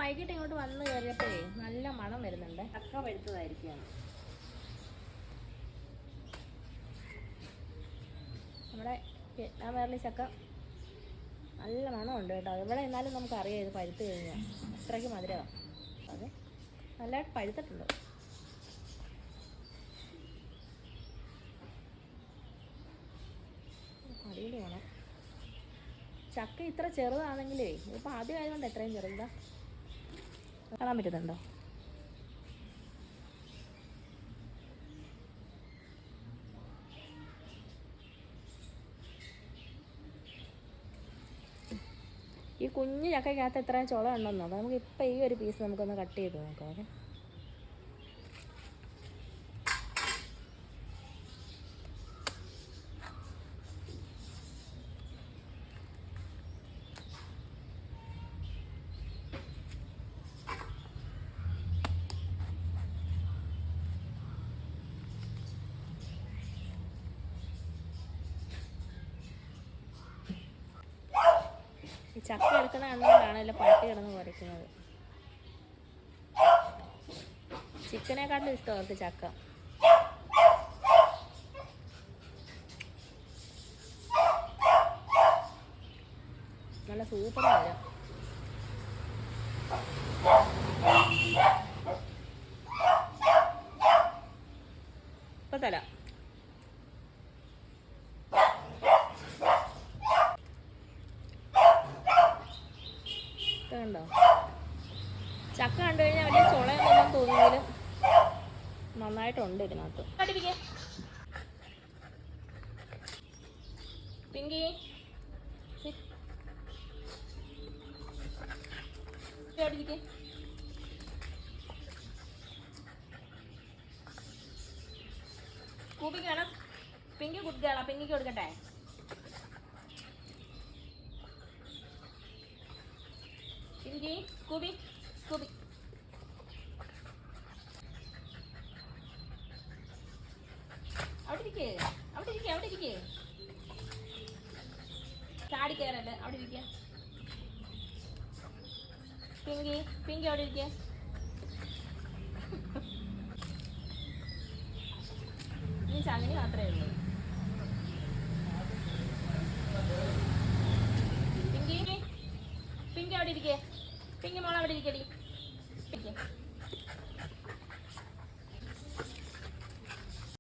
വൈകിട്ട് ഇങ്ങോട്ട് വന്ന് കയറിയപ്പോഴേ നല്ല മണം വരുന്നുണ്ട്. ചക്ക പഴുത്തതായിരിക്കുകയാണ്. നമ്മുടെ വിയറ്റ്നാം വേർലി ചക്ക നല്ല മണമുണ്ട് കേട്ടോ. എവിടെ നിന്നാലും നമുക്കറിയാം ഇത് പഴുത്ത് കഴിഞ്ഞാൽ അത്രയ്ക്ക് മധുരമാണ്. അത് നല്ലതായിട്ട് പഴുത്തിട്ടുണ്ട്. അടിപൊളി വേണം. ചക്ക ഇത്ര ചെറുതാണെങ്കിലേ ഇതിപ്പോൾ ആദ്യമായതുകൊണ്ട് എത്രയും ചെറുതാ കാണാൻ പറ്റുന്നുണ്ടോ? ഈ കുഞ്ഞു ചക്കയ്ക്കകത്ത് എത്രയും ചുള ഉണ്ടെന്നോ? നമുക്ക് ഇപ്പം ഈ ഒരു പീസ് നമുക്കൊന്ന് കട്ട് ചെയ്ത് നോക്കാം. ഓക്കെ, ഈ ചക്ക എടുക്കുന്ന കണ്ടുകൊണ്ടാണല്ലോ പട്ടി കിടന്ന് കുറയ്ക്കുന്നത്. ചിക്കനെക്കാട്ടിലും ഇഷ്ടം അവർക്ക് ചക്ക. നല്ല സൂപ്പർ മധുരം. ഇപ്പം തരാം. കണ്ടോ? ചക്ക കണ്ടു കഴിഞ്ഞാൽ വലിയ ചുളയൊന്നും തോന്നിയെങ്കിലും നന്നായിട്ടുണ്ട് ഇതിനകത്ത്. പിങ്കി കൂപ്പിക്ക് വേണം. പിങ്കി കുട്ടികളാ, പിങ്കിക്ക് കൊടുക്കട്ടെ. പിങ്കി കൂബി കൂബി അവിടെ ഇരിക്കേ, അവിടെ ഇരിക്കേ, അവിടെ ഇരിക്കേ. ചാടി കയറല്ലേ, അവിടെ ഇരിക്കേ. പിങ്കി പിങ്കി അവിടെ ഇരിക്കേ. ഇനി ചങ്ങനി മാത്രമേ ഉള്ളൂ. പിങ്കി പിങ്കി അവിടെ ഇരിക്കേ. പിങ്കി മോൾ അവിടെ ഇരിക്കടി.